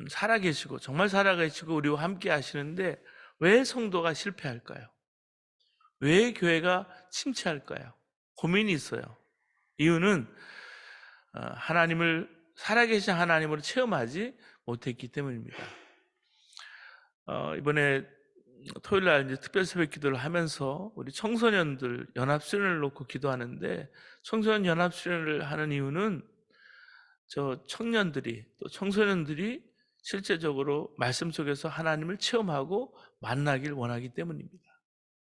살아계시고 정말 살아계시고 우리와 함께 하시는데 왜 성도가 실패할까요? 왜 교회가 침체할까요? 고민이 있어요. 이유는 하나님을 살아계신 하나님으로 체험하지 못했기 때문입니다. 이번에 토요일 날 이제 특별 새벽 기도를 하면서 우리 청소년들 연합수련을 놓고 기도하는데, 청소년 연합수련을 하는 이유는 저 청년들이 또 청소년들이 실제적으로 말씀 속에서 하나님을 체험하고 만나길 원하기 때문입니다.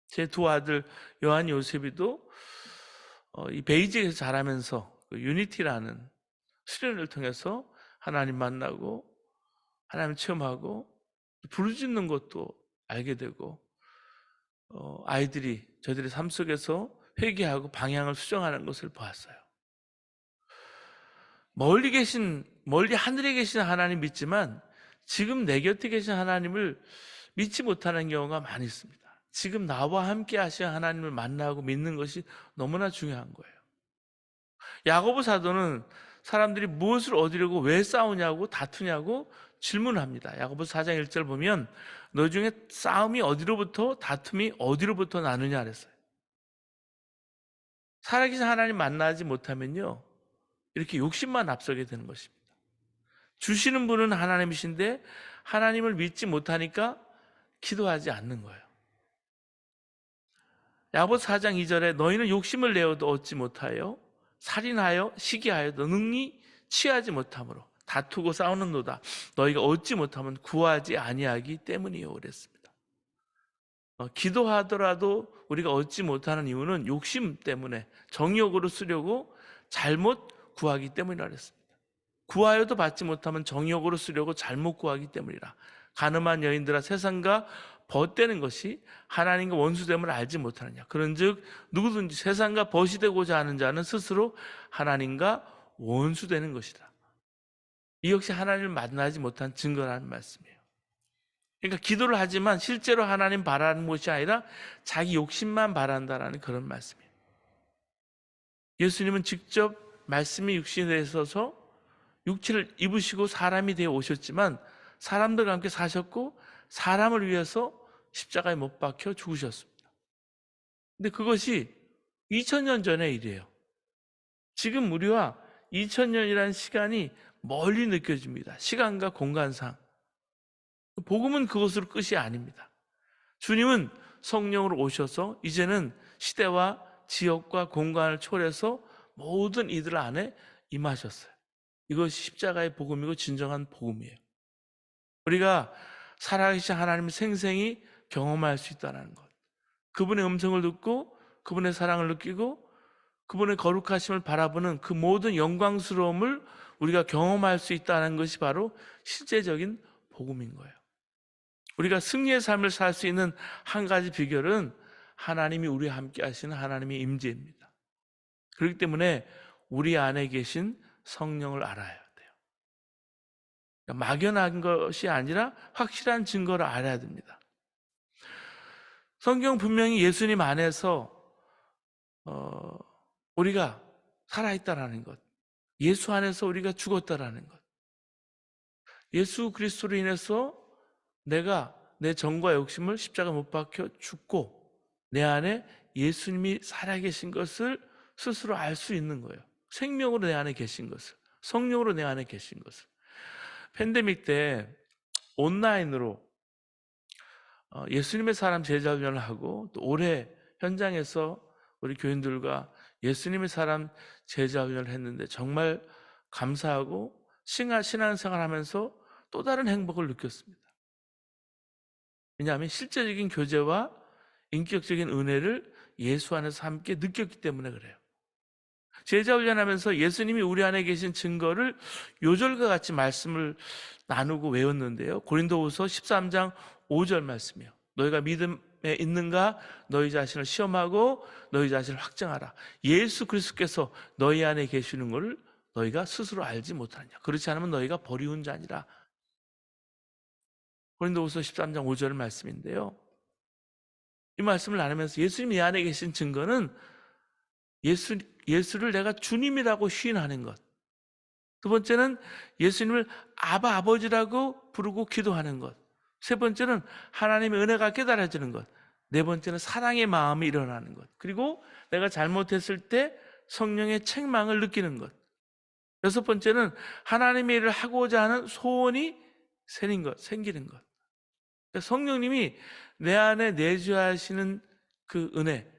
제 두 아들 요한 요셉이도 이 베이직에서 자라면서 그 유니티라는 수련을 통해서 하나님 만나고 하나님 체험하고 부르짖는 것도 알게 되고, 아이들이 저희들의 삶 속에서 회개하고 방향을 수정하는 것을 보았어요. 멀리 하늘에 계신 하나님 믿지만 지금 내 곁에 계신 하나님을 믿지 못하는 경우가 많이 있습니다. 지금 나와 함께 하신 하나님을 만나고 믿는 것이 너무나 중요한 거예요. 야고보 사도는 사람들이 무엇을 얻으려고 왜 싸우냐고 다투냐고 질문합니다. 야고보 4장 1절 보면 너 중에 싸움이 어디로부터 다툼이 어디로부터 나느냐 그랬어요. 살아계신 하나님 만나지 못하면요, 이렇게 욕심만 앞서게 되는 것입니다. 주시는 분은 하나님이신데 하나님을 믿지 못하니까 기도하지 않는 거예요. 야고보 4장 2절에 너희는 욕심을 내어도 얻지 못하여 살인하여 시기하여도 능히 취하지 못함으로 다투고 싸우는도다. 너희가 얻지 못하면 구하지 아니하기 때문이요 그랬습니다. 기도하더라도 우리가 얻지 못하는 이유는 욕심 때문에 정욕으로 쓰려고 잘못 구하기 때문이라 그랬습니다. 구하여도 받지 못하면 정욕으로 쓰려고 잘못 구하기 때문이라. 가늠한 여인들아 세상과 벗되는 것이 하나님과 원수됨을 알지 못하느냐. 그런즉 누구든지 세상과 벗이 되고자 하는 자는 스스로 하나님과 원수되는 것이다. 이 역시 하나님을 만나지 못한 증거라는 말씀이에요. 그러니까 기도를 하지만 실제로 하나님 바라는 것이 아니라 자기 욕심만 바란다라는 그런 말씀이에요. 예수님은 직접 말씀이 육신이 되셔서 육체를 입으시고 사람이 되어 오셨지만 사람들과 함께 사셨고 사람을 위해서 십자가에 못 박혀 죽으셨습니다. 근데 그것이 2000년 전의 일이에요. 지금 우리와 2000년이라는 시간이 멀리 느껴집니다. 시간과 공간상. 복음은 그것으로 끝이 아닙니다. 주님은 성령으로 오셔서 이제는 시대와 지역과 공간을 초월해서 모든 이들 안에 임하셨어요. 이것이 십자가의 복음이고 진정한 복음이에요. 우리가 살아계신 하나님을 생생히 경험할 수 있다는 것, 그분의 음성을 듣고 그분의 사랑을 느끼고 그분의 거룩하심을 바라보는 그 모든 영광스러움을 우리가 경험할 수 있다는 것이 바로 실제적인 복음인 거예요. 우리가 승리의 삶을 살 수 있는 한 가지 비결은 하나님이 우리와 함께 하시는 하나님의 임재입니다. 그렇기 때문에 우리 안에 계신 성령을 알아야 돼요. 막연한 것이 아니라 확실한 증거를 알아야 됩니다. 성경 분명히 예수님 안에서 우리가 살아있다라는 것, 예수 안에서 우리가 죽었다라는 것, 예수 그리스도로 인해서 내가 내 정과 욕심을 십자가 못 박혀 죽고 내 안에 예수님이 살아계신 것을 스스로 알 수 있는 거예요. 생명으로 내 안에 계신 것을, 성령으로 내 안에 계신 것을. 팬데믹 때 온라인으로 예수님의 사람 제자훈련을 하고 또 올해 현장에서 우리 교인들과 예수님의 사람 제자훈련을 했는데 정말 감사하고 신앙생활 하면서 또 다른 행복을 느꼈습니다. 왜냐하면 실제적인 교제와 인격적인 은혜를 예수 안에서 함께 느꼈기 때문에 그래요. 제자훈련하면서 예수님이 우리 안에 계신 증거를 요절과 같이 말씀을 나누고 외웠는데요. 고린도후서 13장 5절 말씀이에요. 너희가 믿음에 있는가? 너희 자신을 시험하고 너희 자신을 확증하라. 예수 그리스도께서 너희 안에 계시는 것을 너희가 스스로 알지 못하느냐. 그렇지 않으면 너희가 버리운 자니라. 고린도후서 13장 5절 말씀인데요. 이 말씀을 나누면서 예수님이 내 안에 계신 증거는 예수를 내가 주님이라고 시인하는 것, 두 번째는 예수님을 아바 아버지라고 부르고 기도하는 것. 세 번째는 하나님의 은혜가 깨달아지는 것. 네 번째는 사랑의 마음이 일어나는 것. 그리고 내가 잘못했을 때 성령의 책망을 느끼는 것. 여섯 번째는 하나님의 일을 하고자 하는 소원이 생기는 것. 그러니까 성령님이 내 안에 내주하시는 그 은혜,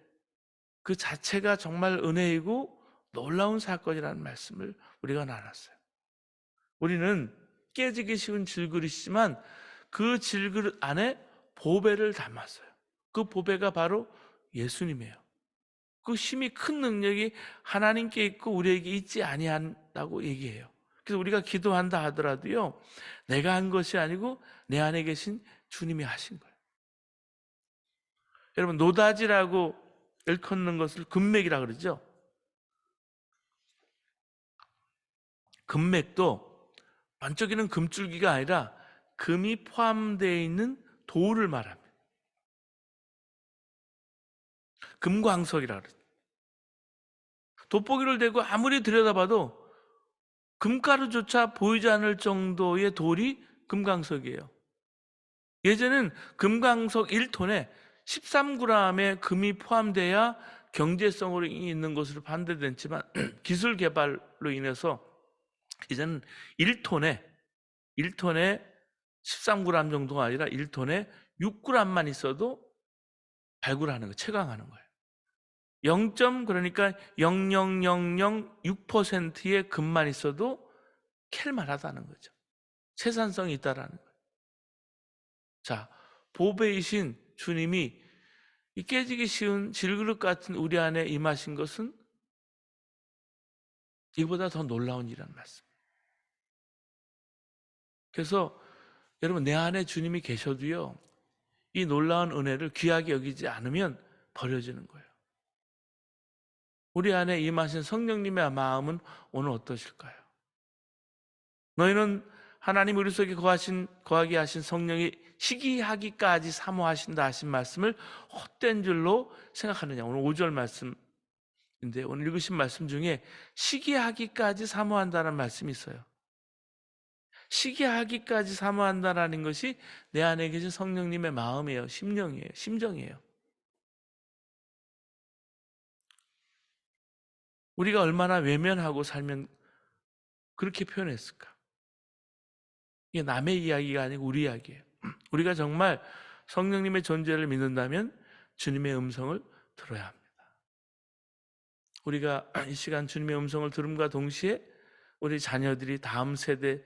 그 자체가 정말 은혜이고 놀라운 사건이라는 말씀을 우리가 나눴어요. 우리는 깨지기 쉬운 질그릇이지만 그 질그릇 안에 보배를 담았어요. 그 보배가 바로 예수님이에요. 그 힘이 큰 능력이 하나님께 있고 우리에게 있지 아니한다고 얘기해요. 그래서 우리가 기도한다 하더라도요, 내가 한 것이 아니고 내 안에 계신 주님이 하신 거예요. 여러분, 노다지라고 일컫는 것을 금맥이라 그러죠. 금맥도 반짝이는 금줄기가 아니라 금이 포함되어 있는 돌을 말합니다. 금광석이라 그러죠. 돋보기를 대고 아무리 들여다봐도 금가루조차 보이지 않을 정도의 돌이 금광석이에요. 예전엔 금광석 1톤에 13g의 금이 포함돼야 경제성으로 있는 것으로 판단됐지만 기술 개발로 인해서 이제는 1톤에 13g 정도가 아니라 1톤에 6g만 있어도 발굴하는 거, 채광하는 거예요. 0. 그러니까 0.0006%의 금만 있어도 캘만하다는 거죠. 생산성이 있다라는 거예요. 자, 보배이신 주님이 이 깨지기 쉬운 질그릇 같은 우리 안에 임하신 것은 이보다 더 놀라운 일이라는 말씀. 그래서 여러분, 내 안에 주님이 계셔도요, 이 놀라운 은혜를 귀하게 여기지 않으면 버려지는 거예요. 우리 안에 임하신 성령님의 마음은 오늘 어떠실까요? 너희는 하나님 우리 속에 거하게 하신 성령이 시기하기까지 사모하신다 하신 말씀을 헛된 줄로 생각하느냐. 오늘 5절 말씀인데 오늘 읽으신 말씀 중에 시기하기까지 사모한다는 말씀이 있어요. 시기하기까지 사모한다라는 것이 내 안에 계신 성령님의 마음이에요. 심정이에요. 우리가 얼마나 외면하고 살면 그렇게 표현했을까? 이게 남의 이야기가 아니고 우리 이야기예요. 우리가 정말 성령님의 존재를 믿는다면 주님의 음성을 들어야 합니다. 우리가 이 시간 주님의 음성을 들음과 동시에 우리 자녀들이 다음 세대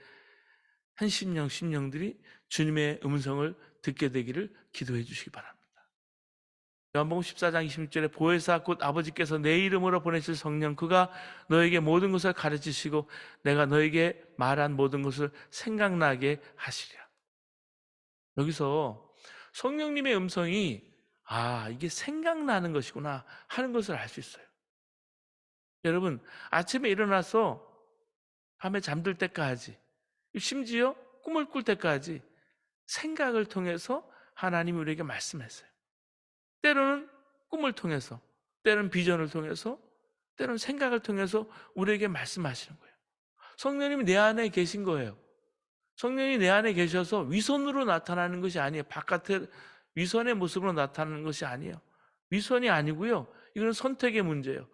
한 심령들이 주님의 음성을 듣게 되기를 기도해 주시기 바랍니다. 요한복음 14장 26절에 보혜사 곧 아버지께서 내 이름으로 보내실 성령 그가 너에게 모든 것을 가르치시고 내가 너에게 말한 모든 것을 생각나게 하시리라. 여기서 성령님의 음성이 이게 생각나는 것이구나 하는 것을 알 수 있어요. 여러분, 아침에 일어나서 밤에 잠들 때까지 심지어 꿈을 꿀 때까지 생각을 통해서 하나님이 우리에게 말씀했어요. 때로는 꿈을 통해서, 때로는 비전을 통해서, 때로는 생각을 통해서 우리에게 말씀하시는 거예요. 성령님이 내 안에 계신 거예요. 성령이 내 안에 계셔서 위선으로 나타나는 것이 아니에요. 바깥에 위선의 모습으로 나타나는 것이 아니에요. 위선이 아니고요. 이건 선택의 문제예요.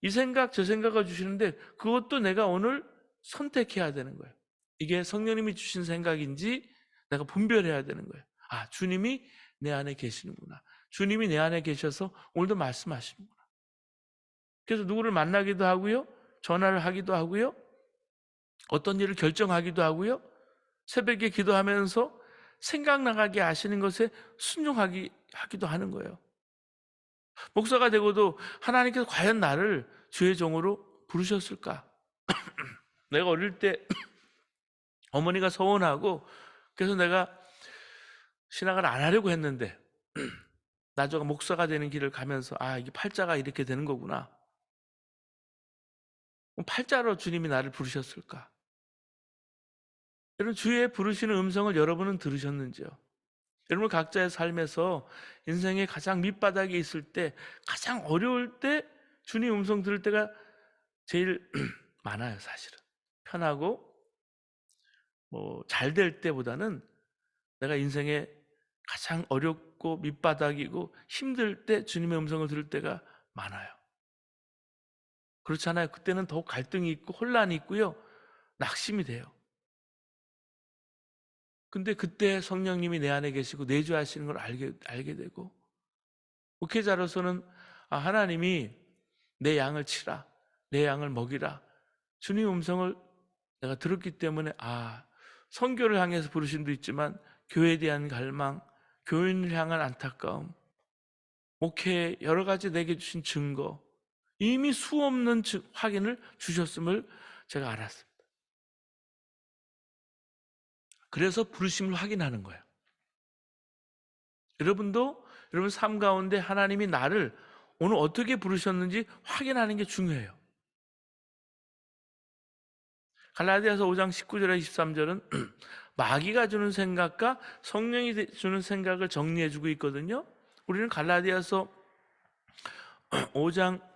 이 생각 저 생각을 주시는데 그것도 내가 오늘 선택해야 되는 거예요. 이게 성령님이 주신 생각인지 내가 분별해야 되는 거예요. 주님이 내 안에 계시는구나. 주님이 내 안에 계셔서 오늘도 말씀하시는구나. 그래서 누구를 만나기도 하고요. 전화를 하기도 하고요. 어떤 일을 결정하기도 하고요. 새벽에 기도하면서 생각나가게 하시는 것에 순종하기도 하는 거예요. 목사가 되고도 하나님께서 과연 나를 주의 종으로 부르셨을까? 내가 어릴 때 어머니가 서운하고 그래서 내가 신앙을 안 하려고 했는데 나중에 목사가 되는 길을 가면서 이게 팔자가 이렇게 되는 거구나. 팔자로 주님이 나를 부르셨을까? 여러분, 주의 부르시는 음성을 여러분은 들으셨는지요? 여러분 각자의 삶에서 인생의 가장 밑바닥에 있을 때 가장 어려울 때 주님 음성 들을 때가 제일 많아요, 사실은. 편하고 잘 될 때보다는 내가 인생에 가장 어렵고 밑바닥이고 힘들 때 주님의 음성을 들을 때가 많아요. 그렇잖아요. 그때는 더욱 갈등이 있고 혼란이 있고요. 낙심이 돼요. 근데 그때 성령님이 내 안에 계시고 내주하시는 걸 알게 되고, 목회자로서는 하나님이 내 양을 치라, 내 양을 먹이라, 주님 음성을 내가 들었기 때문에 선교를 향해서 부르심도 있지만 교회에 대한 갈망, 교인을 향한 안타까움, 목회에 여러 가지 내게 주신 증거, 이미 수없는 확인을 주셨음을 제가 알았습니다. 그래서 부르심을 확인하는 거예요. 여러분도 여러분 삶 가운데 하나님이 나를 오늘 어떻게 부르셨는지 확인하는 게 중요해요. 갈라디아서 5장 19절에 23절은 마귀가 주는 생각과 성령이 주는 생각을 정리해주고 있거든요. 우리는 갈라디아서 5장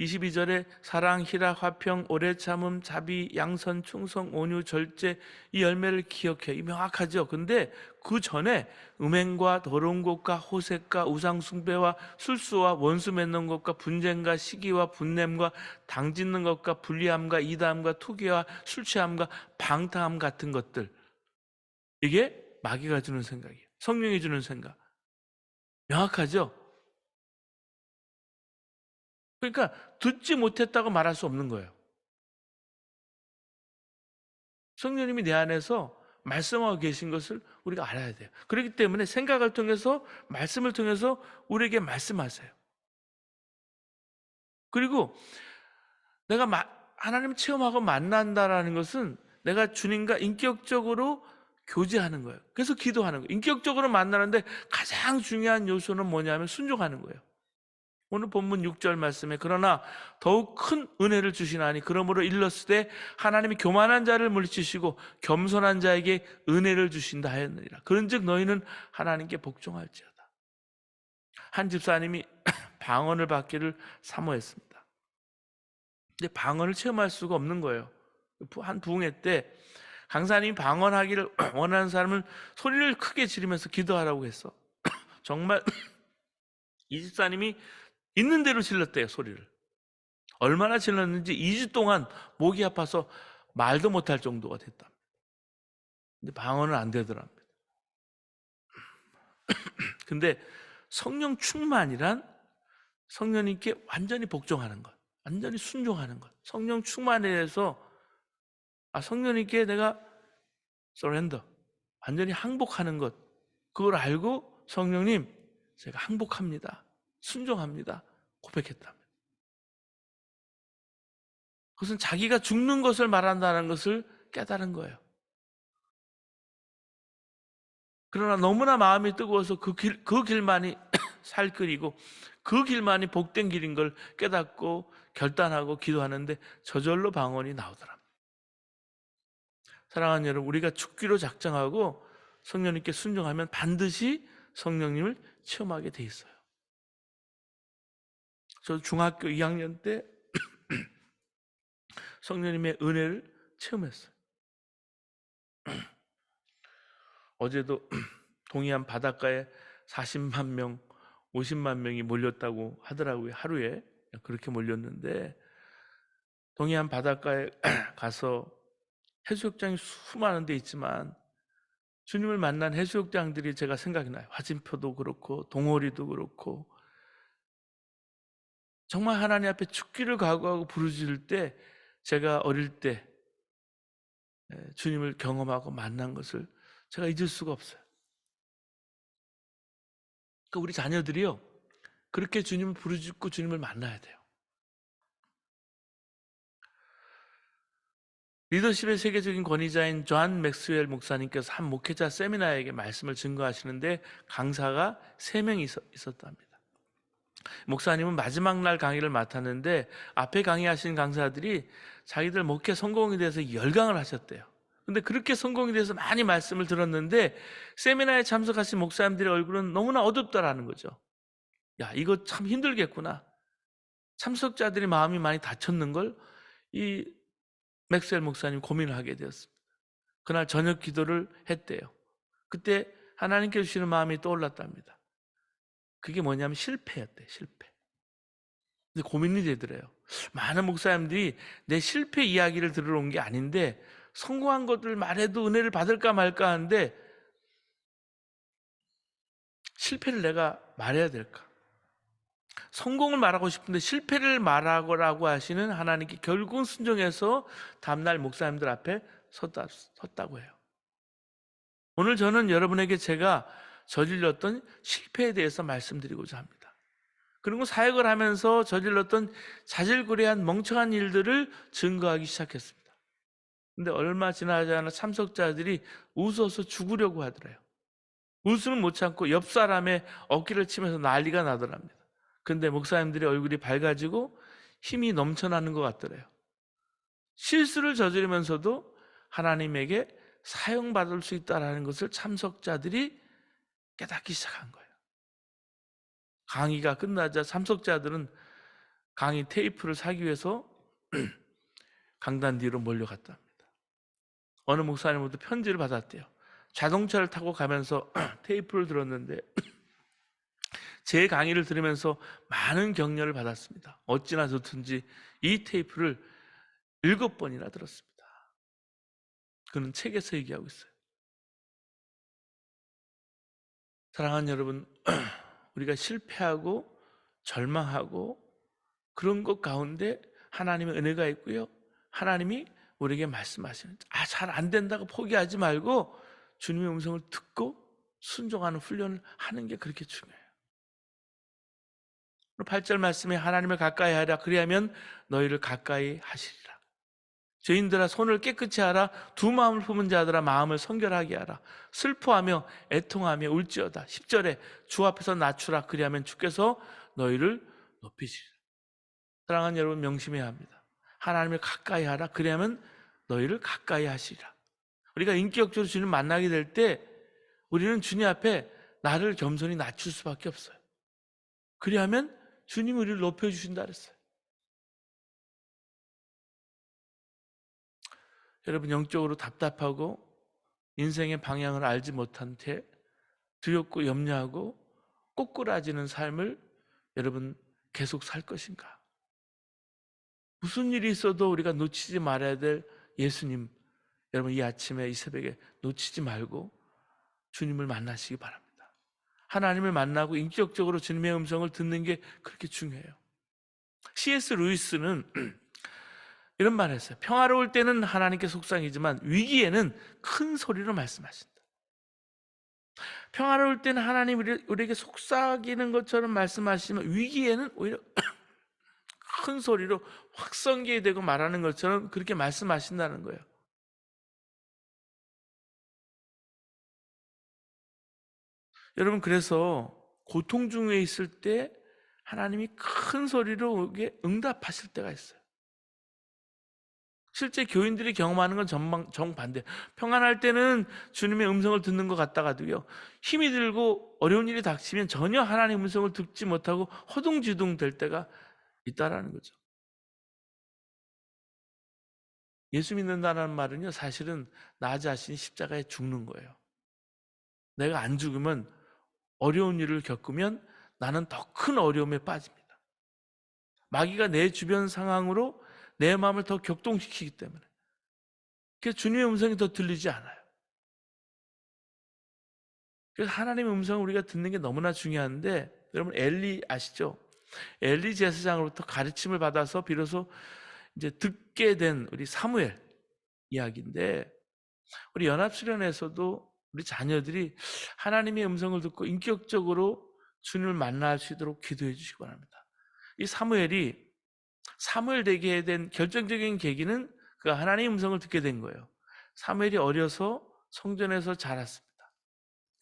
22절에 사랑, 희락, 화평, 오래 참음, 자비, 양선, 충성, 온유, 절제, 이 열매를 기억해. 이 명확하죠. 근데 그 전에 음행과 더러운 것과 호색과 우상 숭배와 술수와 원수 맺는 것과 분쟁과 시기와 분냄과 당 짓는 것과 불리함과 이담과 투기와 술 취함과 방탕함 같은 것들, 이게 마귀가 주는 생각이에요. 성령이 주는 생각. 명확하죠? 그러니까 듣지 못했다고 말할 수 없는 거예요. 성령님이 내 안에서 말씀하고 계신 것을 우리가 알아야 돼요. 그렇기 때문에 생각을 통해서, 말씀을 통해서 우리에게 말씀하세요. 그리고 내가 하나님 체험하고 만난다라는 것은 내가 주님과 인격적으로 교제하는 거예요. 그래서 기도하는 거예요. 인격적으로 만나는데 가장 중요한 요소는 뭐냐면 순종하는 거예요. 오늘 본문 6절 말씀에 그러나 더욱 큰 은혜를 주시나니 그러므로 일렀으되 하나님이 교만한 자를 물리치시고 겸손한 자에게 은혜를 주신다 하였느니라. 그런즉 너희는 하나님께 복종할지어다. 한 집사님이 방언을 받기를 사모했습니다. 근데 방언을 체험할 수가 없는 거예요. 한 부흥회 때 강사님이 방언하기를 원하는 사람을 소리를 크게 지르면서 기도하라고 했어. 정말 이 집사님이 있는 대로 질렀대요, 소리를. 얼마나 질렀는지 2주 동안 목이 아파서 말도 못할 정도가 됐다. 근데 방언은 안 되더랍니다. 근데 성령 충만이란 성령님께 완전히 복종하는 것, 완전히 순종하는 것. 성령 충만에 대해서 성령님께 내가 surrender, 완전히 항복하는 것. 그걸 알고 성령님, 제가 항복합니다, 순종합니다, 고백했답니다. 그것은 자기가 죽는 것을 말한다는 것을 깨달은 거예요. 그러나 너무나 마음이 뜨거워서 그 길만이 살끓이고 그 길만이 복된 길인 걸 깨닫고 결단하고 기도하는데 저절로 방언이 나오더랍니다. 사랑하는 여러분, 우리가 죽기로 작정하고 성령님께 순종하면 반드시 성령님을 체험하게 돼 있어요. 저 중학교 2학년 때 성령님의 은혜를 체험했어요. 어제도 동해안 바닷가에 40만 명, 50만 명이 몰렸다고 하더라고요. 하루에 그렇게 몰렸는데, 동해안 바닷가에 가서 해수욕장이 수많은 데 있지만 주님을 만난 해수욕장들이 제가 생각이 나요. 화진표도 그렇고 동호리도 그렇고, 정말 하나님 앞에 죽기를 각오하고 부르짖을 때 제가 어릴 때 주님을 경험하고 만난 것을 제가 잊을 수가 없어요. 그러니까 우리 자녀들이요, 그렇게 주님을 부르짖고 주님을 만나야 돼요. 리더십의 세계적인 권위자인 존 맥스웰 목사님께서 한 목회자 세미나에게 말씀을 증거하시는데 강사가 3명이 있었답니다. 목사님은 마지막 날 강의를 맡았는데 앞에 강의하신 강사들이 자기들 목회 성공에 대해서 열광을 하셨대요. 근데 그렇게 성공에 대해서 많이 말씀을 들었는데 세미나에 참석하신 목사님들의 얼굴은 너무나 어둡다라는 거죠. 야, 이거 참 힘들겠구나. 참석자들이 마음이 많이 다쳤는걸? 이 맥스웰 목사님 고민을 하게 되었습니다. 그날 저녁 기도를 했대요. 그때 하나님께 주시는 마음이 떠올랐답니다. 그게 뭐냐면 실패였대, 실패. 근데 고민이 되더래요. 많은 목사님들이 내 실패 이야기를 들으러 온 게 아닌데 성공한 것들 말해도 은혜를 받을까 말까 하는데 실패를 내가 말해야 될까? 성공을 말하고 싶은데 실패를 말하라고 하시는 하나님께 결국은 순종해서 다음날 목사님들 앞에 섰다고 해요. 오늘 저는 여러분에게 제가 저질렀던 실패에 대해서 말씀드리고자 합니다. 그리고 사역을 하면서 저질렀던 자질구레한 멍청한 일들을 증거하기 시작했습니다. 근데 얼마 지나지 않아 참석자들이 웃어서 죽으려고 하더래요. 웃음을 못 참고 옆 사람의 어깨를 치면서 난리가 나더랍니다. 근데 목사님들의 얼굴이 밝아지고 힘이 넘쳐나는 것 같더래요. 실수를 저지르면서도 하나님에게 사용받을 수 있다는 것을 참석자들이 깨닫기 시작한 거예요. 강의가 끝나자 참석자들은 강의 테이프를 사기 위해서 강단 뒤로 몰려갔답니다. 어느 목사님부터 편지를 받았대요. 자동차를 타고 가면서 테이프를 들었는데 제 강의를 들으면서 많은 격려를 받았습니다. 어찌나 좋든지 이 테이프를 7번이나 들었습니다. 그는 책에서 얘기하고 있어요. 사랑하는 여러분, 우리가 실패하고 절망하고 그런 것 가운데 하나님의 은혜가 있고요. 하나님이 우리에게 말씀하시는 잘 안 된다고 포기하지 말고 주님의 음성을 듣고 순종하는 훈련을 하는 게 그렇게 중요해요. 8절 말씀에 하나님을 가까이 하라 그리하면 너희를 가까이 하시리라. 죄인들아 손을 깨끗이 하라. 두 마음을 품은 자들아 마음을 성결하게 하라. 슬퍼하며 애통하며 울지어다. 10절에 주 앞에서 낮추라 그리하면 주께서 너희를 높이시리라. 사랑하는 여러분 명심해야 합니다. 하나님을 가까이 하라 그리하면 너희를 가까이 하시리라. 우리가 인격적으로 주님 만나게 될 때 우리는 주님 앞에 나를 겸손히 낮출 수밖에 없어요. 그리하면 주님이 우리를 높여주신다 그랬어요. 여러분 영적으로 답답하고 인생의 방향을 알지 못한 채 두렵고 염려하고 꼬꾸라지는 삶을 여러분 계속 살 것인가? 무슨 일이 있어도 우리가 놓치지 말아야 될 예수님, 여러분 이 아침에 이 새벽에 놓치지 말고 주님을 만나시기 바랍니다. 하나님을 만나고 인격적으로 주님의 음성을 듣는 게 그렇게 중요해요. C.S. 루이스는 이런 말을 했어요. 평화로울 때는 하나님께 속상이지만 위기에는 큰 소리로 말씀하신다. 평화로울 때는 하나님 우리에게 속삭이는 것처럼 말씀하시면 위기에는 오히려 큰 소리로 확성기에 대고 말하는 것처럼 그렇게 말씀하신다는 거예요. 여러분 그래서 고통 중에 있을 때 하나님이 큰 소리로 응답하실 때가 있어요. 실제 교인들이 경험하는 건 정반대. 평안할 때는 주님의 음성을 듣는 것 같다가도요, 힘이 들고 어려운 일이 닥치면 전혀 하나님의 음성을 듣지 못하고 허둥지둥 될 때가 있다라는 거죠. 예수 믿는다는 말은요, 사실은 나 자신이 십자가에 죽는 거예요. 내가 안 죽으면 어려운 일을 겪으면 나는 더 큰 어려움에 빠집니다. 마귀가 내 주변 상황으로 내 마음을 더 격동시키기 때문에. 그래서 주님의 음성이 더 들리지 않아요. 그래서 하나님의 음성을 우리가 듣는 게 너무나 중요한데, 여러분 엘리 아시죠? 엘리 제사장으로부터 가르침을 받아서 비로소 이제 듣게 된 우리 사무엘 이야기인데, 우리 연합수련에서도 우리 자녀들이 하나님의 음성을 듣고 인격적으로 주님을 만날 수 있도록 기도해 주시기 바랍니다. 이 사무엘 되게 된 결정적인 계기는 그가 하나님의 음성을 듣게 된 거예요. 사무엘이 어려서 성전에서 자랐습니다.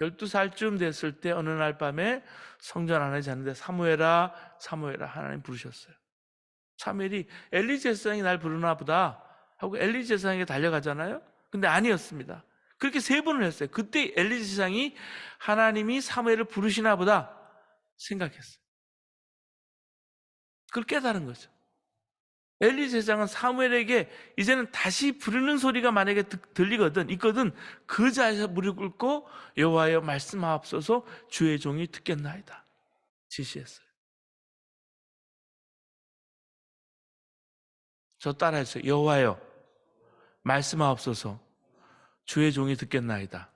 12살쯤 됐을 때 어느 날 밤에 성전 안에 잤는데 사무엘아 사무엘아 하나님 부르셨어요. 사무엘이 엘리 제사장이 날 부르나 보다 하고 엘리 제사장에게 달려가잖아요. 근데 아니었습니다. 그렇게 3번을 했어요. 그때 엘리 제사장이 하나님이 사무엘을 부르시나 보다 생각했어요. 그걸 깨달은 거죠. 엘리 제사장은 사무엘에게 이제는 다시 부르는 소리가 만약에 있거든 그 자리에서 무릎 꿇고 여호와여 말씀하옵소서 주의 종이 듣겠나이다 지시했어요. 저 따라했어요. 여호와여 말씀하옵소서 주의 종이 듣겠나이다.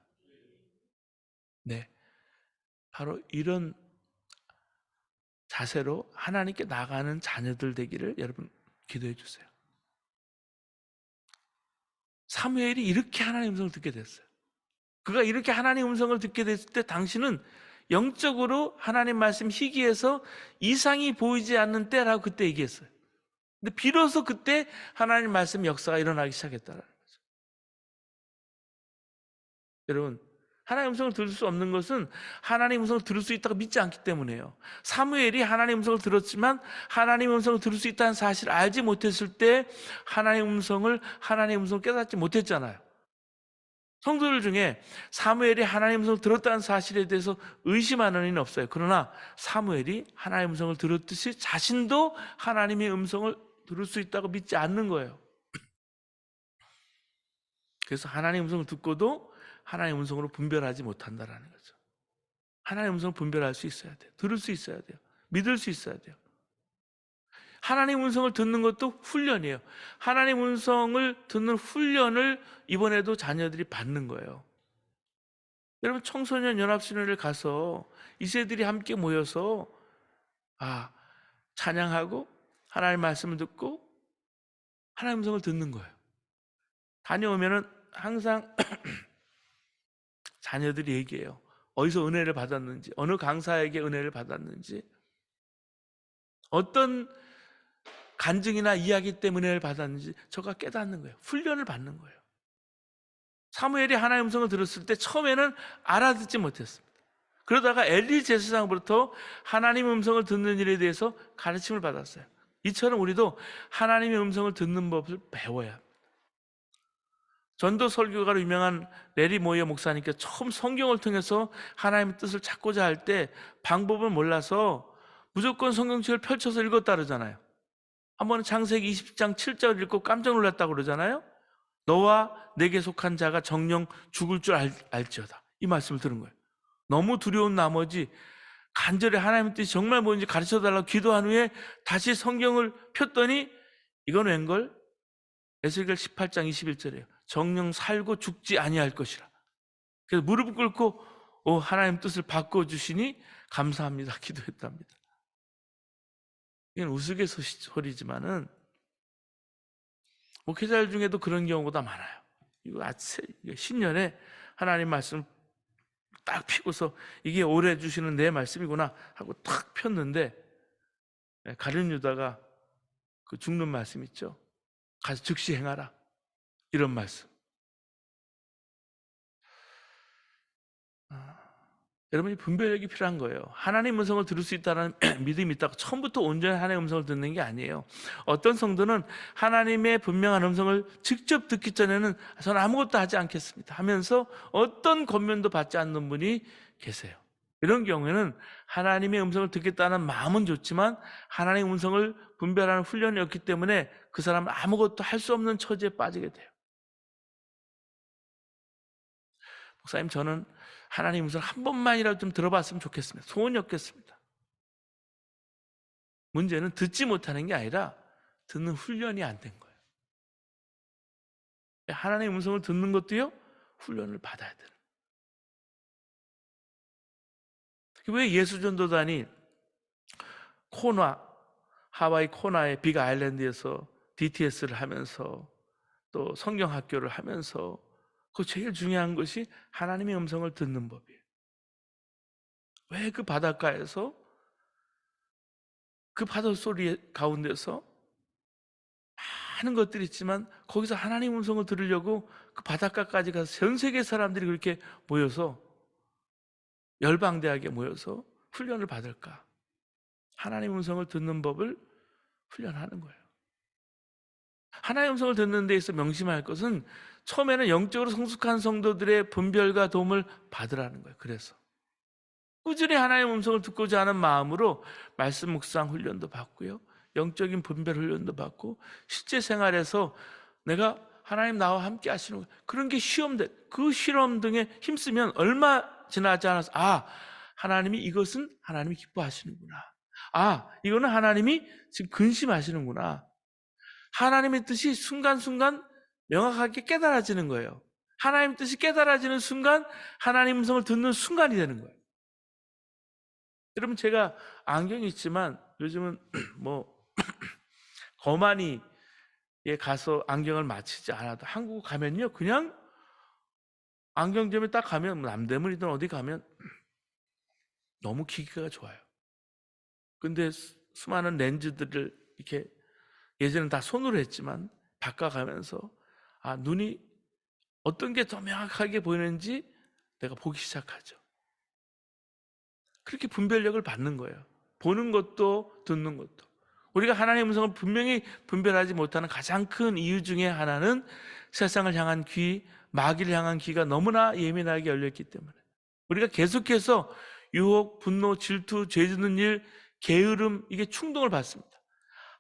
네, 바로 이런 자세로 하나님께 나가는 자녀들 되기를 여러분 기도해 주세요. 사무엘이 이렇게 하나님의 음성을 듣게 됐어요. 그가 이렇게 하나님의 음성을 듣게 됐을 때 당신은 영적으로 하나님 말씀 희귀해서 이상이 보이지 않는 때라고 그때 얘기했어요. 근데 비로소 그때 하나님 말씀 역사가 일어나기 시작했다는 거죠. 여러분, 하나님의 음성을 들을 수 없는 것은 하나님의 음성을 들을 수 있다고 믿지 않기 때문이에요. 사무엘이 하나님의 음성을 들었지만 하나님의 음성을 들을 수 있다는 사실을 알지 못했을 때 하나님의 음성을 깨닫지 못했잖아요. 성도들 중에 사무엘이 하나님의 음성을 들었다는 사실에 대해서 의심하는 이는 없어요. 그러나 사무엘이 하나님의 음성을 들었듯이 자신도 하나님의 음성을 들을 수 있다고 믿지 않는 거예요. 그래서 하나님의 음성을 듣고도 하나님의 음성으로 분별하지 못한다라는 거죠. 하나님의 음성을 분별할 수 있어야 돼요. 들을 수 있어야 돼요. 믿을 수 있어야 돼요. 하나님의 음성을 듣는 것도 훈련이에요. 하나님의 음성을 듣는 훈련을 이번에도 자녀들이 받는 거예요. 여러분, 청소년 연합순회를 가서 이 세들이 함께 모여서 찬양하고 하나님의 말씀을 듣고 하나님의 음성을 듣는 거예요. 다녀오면은 항상 자녀들이 얘기해요. 어디서 은혜를 받았는지, 어느 강사에게 은혜를 받았는지, 어떤 간증이나 이야기 때문에 은혜를 받았는지 저가 깨닫는 거예요. 훈련을 받는 거예요. 사무엘이 하나님의 음성을 들었을 때 처음에는 알아듣지 못했습니다. 그러다가 엘리 제사장으로부터 하나님의 음성을 듣는 일에 대해서 가르침을 받았어요. 이처럼 우리도 하나님의 음성을 듣는 법을 배워야 합니다. 전도 설교가로 유명한 레리 모이어 목사님께서 처음 성경을 통해서 하나님의 뜻을 찾고자 할 때 방법을 몰라서 무조건 성경책을 펼쳐서 읽었다 그러잖아요. 한 번은 창세기 20장 7절 읽고 깜짝 놀랐다고 그러잖아요. 너와 내게 속한 자가 정령 죽을 줄 알지어다. 이 말씀을 들은 거예요. 너무 두려운 나머지 간절히 하나님의 뜻이 정말 뭔지 가르쳐달라고 기도한 후에 다시 성경을 폈더니 이건 웬걸? 에스겔 18장 21절이에요. 정령 살고 죽지 아니할 것이라. 그래서 무릎 꿇고 하나님 뜻을 바꿔주시니 감사합니다 기도했답니다. 이건 우스갯소리지만은 목회자들 중에도 그런 경우보다 많아요. 이거 신년에 하나님 말씀 딱 피고서 이게 올해 주시는 내 말씀이구나 하고 탁 폈는데 가룟 유다가 그 죽는 말씀 있죠. 가서 즉시 행하라. 이런 말씀. 여러분이 분별력이 필요한 거예요. 하나님의 음성을 들을 수 있다는 믿음이 있다고 처음부터 온전히 하나님의 음성을 듣는 게 아니에요. 어떤 성도는 하나님의 분명한 음성을 직접 듣기 전에는 저는 아무것도 하지 않겠습니다 하면서 어떤 권면도 받지 않는 분이 계세요. 이런 경우에는 하나님의 음성을 듣겠다는 마음은 좋지만 하나님의 음성을 분별하는 훈련이 없기 때문에 그 사람은 아무것도 할 수 없는 처지에 빠지게 돼요. 목사님, 저는 하나님 음성을 한 번만이라도 좀 들어봤으면 좋겠습니다. 소원이 없겠습니다. 문제는 듣지 못하는 게 아니라 듣는 훈련이 안 된 거예요. 하나님 음성을 듣는 것도요, 훈련을 받아야 돼요. 왜 예수전도단이 하와이 코나의 빅 아일랜드에서 DTS를 하면서 또 성경학교를 하면서 그 제일 중요한 것이 하나님의 음성을 듣는 법이에요. 왜 그 바닷가에서 그 파도 소리 가운데서 많은 것들이 있지만 거기서 하나님의 음성을 들으려고 그 바닷가까지 가서 전 세계 사람들이 그렇게 모여서 열방대학에 모여서 훈련을 받을까? 하나님의 음성을 듣는 법을 훈련하는 거예요. 하나님의 음성을 듣는 데 있어 명심할 것은 처음에는 영적으로 성숙한 성도들의 분별과 도움을 받으라는 거예요. 그래서 꾸준히 하나님의 음성을 듣고자 하는 마음으로 말씀 묵상 훈련도 받고요. 영적인 분별 훈련도 받고 실제 생활에서 내가 하나님 나와 함께 하시는 거, 그런 게 그 실험 등에 힘쓰면 얼마 지나지 않아서 하나님이 이것은 하나님이 기뻐하시는구나. 이거는 하나님이 지금 근심하시는구나. 하나님의 뜻이 순간순간 명확하게 깨달아지는 거예요. 하나님의 뜻이 깨달아지는 순간 하나님 음성을 듣는 순간이 되는 거예요. 여러분, 제가 안경이 있지만 요즘은 거만이에 가서 안경을 맞추지 않아도 한국 가면요, 그냥 안경점에 딱 가면 남대문이든 어디 가면 너무 기계가 좋아요. 근데 수많은 렌즈들을 이렇게 예전엔 다 손으로 했지만 바꿔가면서 눈이 어떤 게 더 명확하게 보이는지 내가 보기 시작하죠. 그렇게 분별력을 받는 거예요. 보는 것도 듣는 것도. 우리가 하나님의 음성을 분명히 분별하지 못하는 가장 큰 이유 중에 하나는 세상을 향한 귀, 마귀를 향한 귀가 너무나 예민하게 열렸기 때문에. 우리가 계속해서 유혹, 분노, 질투, 죄 짓는 일, 게으름, 이게 충동을 받습니다.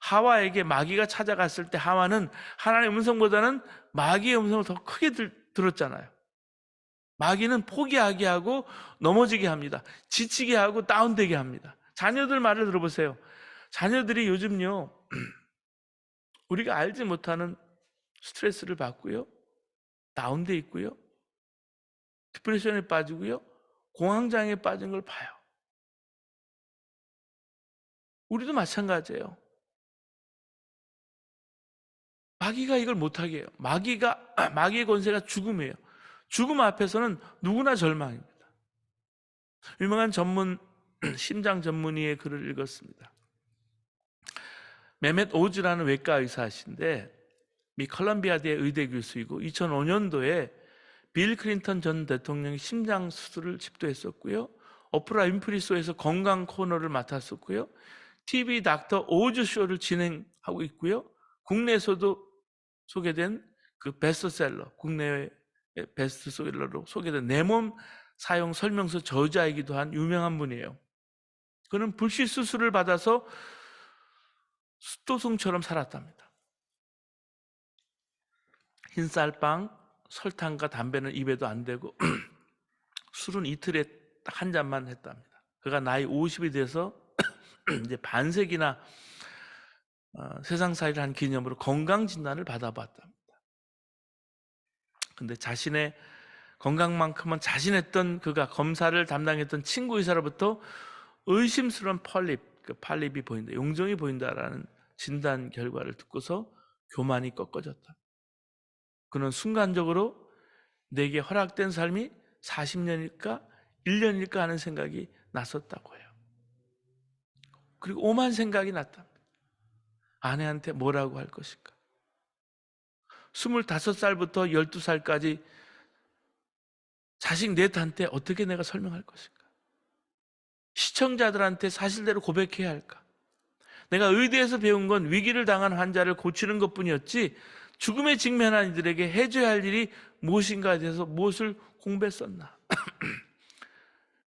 하와에게 마귀가 찾아갔을 때 하와는 하나님의 음성보다는 마귀의 음성을 더 크게 들었잖아요. 마귀는 포기하게 하고 넘어지게 합니다. 지치게 하고 다운되게 합니다. 자녀들 말을 들어보세요. 자녀들이 요즘요, 우리가 알지 못하는 스트레스를 받고요, 다운돼 있고요, 디프레션에 빠지고요, 공황장애에 빠진 걸 봐요. 우리도 마찬가지예요. 마귀가 이걸 못하게 해요. 마귀의 권세가 죽음이에요. 죽음 앞에서는 누구나 절망입니다. 유명한 심장 전문의의 글을 읽었습니다. 메멧 오즈라는 외과 의사이신데 미 컬럼비아대 의대 교수이고 2005년도에 빌 클린턴 전 대통령이 심장 수술을 집도했었고요. 오프라 윈프리 쇼에서 건강 코너를 맡았었고요. TV 닥터 오즈 쇼를 진행하고 있고요. 국내에서도 소개된 그 베스트셀러, 국내외 베스트셀러로 소개된 내 몸 사용 설명서 저자이기도 한 유명한 분이에요. 그는 불시 수술을 받아서 수도승처럼 살았답니다. 흰쌀빵, 설탕과 담배는 입에도 안 대고 술은 이틀에 딱 한 잔만 했답니다. 그가 나이 50이 돼서 이제 반세기나 세상살이를 한 기념으로 건강진단을 받아봤답니다. 근데 자신의 건강만큼은 자신했던 그가 검사를 담당했던 친구 의사로부터 의심스러운 팔립이 보인다, 용종이 보인다라는 진단 결과를 듣고서 교만이 꺾어졌다. 그는 순간적으로 내게 허락된 삶이 40년일까 1년일까 하는 생각이 났었다고 해요. 그리고 오만 생각이 났다. 아내한테 뭐라고 할 것인가? 25살부터 12살까지 자식 넷한테 어떻게 내가 설명할 것인가? 시청자들한테 사실대로 고백해야 할까? 내가 의대에서 배운 건 위기를 당한 환자를 고치는 것뿐이었지 죽음에 직면한 이들에게 해줘야 할 일이 무엇인가에 대해서 무엇을 공부했었나?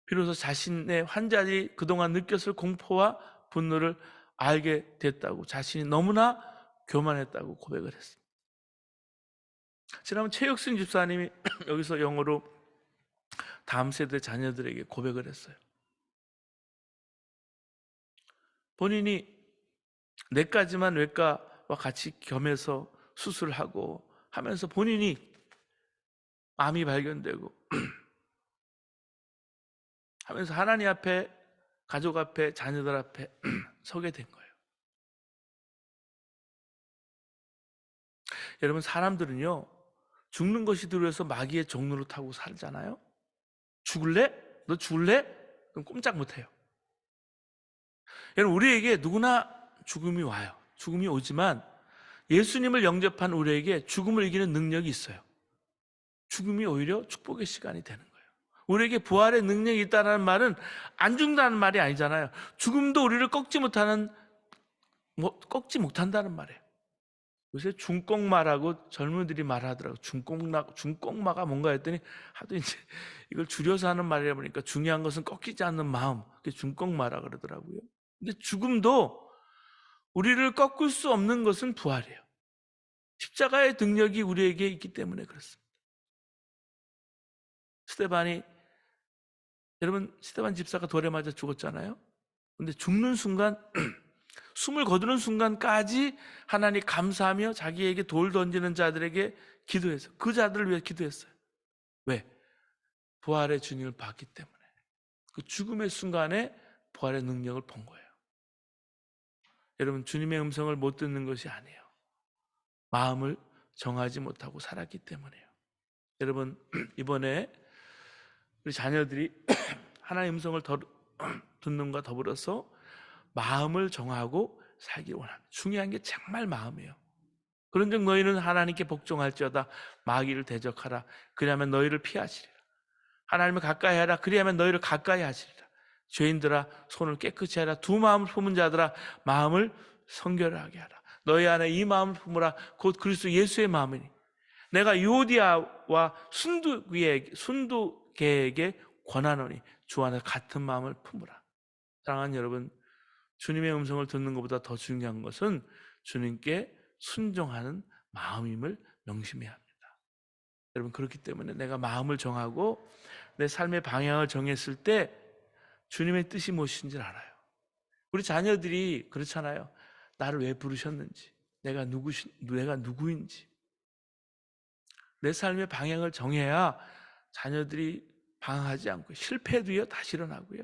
비로소 자신의 환자들이 그동안 느꼈을 공포와 분노를 알게 됐다고, 자신이 너무나 교만했다고 고백을 했습니다. 지난번 최혁순 집사님이 여기서 영어로 다음 세대 자녀들에게 고백을 했어요. 본인이 내까지만 외과와 같이 겸해서 수술하고 하면서 본인이 암이 발견되고 하면서 하나님 앞에, 가족 앞에, 자녀들 앞에 서게 된 거예요. 여러분, 사람들은요, 죽는 것이 두려워서 마귀의 종로를 타고 살잖아요. 죽을래? 너 죽을래? 그럼 꼼짝 못해요. 여러분, 우리에게 누구나 죽음이 와요. 죽음이 오지만 예수님을 영접한 우리에게 죽음을 이기는 능력이 있어요. 죽음이 오히려 축복의 시간이 되는 거예요. 우리에게 부활의 능력이 있다는 말은 안 죽는다는 말이 아니잖아요. 죽음도 우리를 꺾지 못한다는 말이에요. 요새 중꺾마라고 젊은이들이 말하더라고요. 중꺾마가 뭔가 했더니 하도 이제 이걸 줄여서 하는 말이라 보니까 중요한 것은 꺾이지 않는 마음, 그게 중꺾마라 그러더라고요. 근데 죽음도 우리를 꺾을 수 없는 것은 부활이에요. 십자가의 능력이 우리에게 있기 때문에 그렇습니다. 스데반이, 여러분, 스데반 집사가 돌에 맞아 죽었잖아요. 근데 죽는 순간 숨을 거두는 순간까지 하나님 감사하며 자기에게 돌 던지는 자들에게 기도해서 그 자들을 위해 기도했어요. 왜? 부활의 주님을 봤기 때문에. 그 죽음의 순간에 부활의 능력을 본 거예요. 여러분, 주님의 음성을 못 듣는 것이 아니에요. 마음을 정하지 못하고 살았기 때문에요. 여러분, 이번에 우리 자녀들이 하나님의 음성을 듣는 것과 더불어서 마음을 정하고 살기를 원합니다. 중요한 게 정말 마음이에요. 그런즉 너희는 하나님께 복종할지어다. 마귀를 대적하라. 그리하면 너희를 피하시리라. 하나님을 가까이 하라. 그리하면 너희를 가까이 하시리라. 죄인들아, 손을 깨끗이 하라. 두 마음을 품은 자들아, 마음을 성결하게 하라. 너희 안에 이 마음을 품으라. 곧 그리스도 예수의 마음이니 내가 유오디아와 순두개에게 권하노니 주 안에 같은 마음을 품으라. 사랑하는 여러분, 주님의 음성을 듣는 것보다 더 중요한 것은 주님께 순종하는 마음임을 명심해야 합니다. 여러분, 그렇기 때문에 내가 마음을 정하고 내 삶의 방향을 정했을 때 주님의 뜻이 무엇인지 알아요. 우리 자녀들이 그렇잖아요. 나를 왜 부르셨는지, 내가 누구인지. 내 삶의 방향을 정해야 자녀들이 방황하지 않고 실패도요 다시 일어나고요.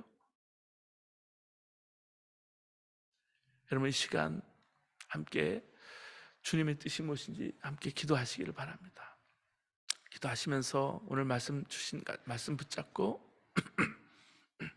여러분, 이 시간 함께 주님의 뜻이 무엇인지 함께 기도하시기를 바랍니다. 기도하시면서 오늘 말씀 주신 말씀 붙잡고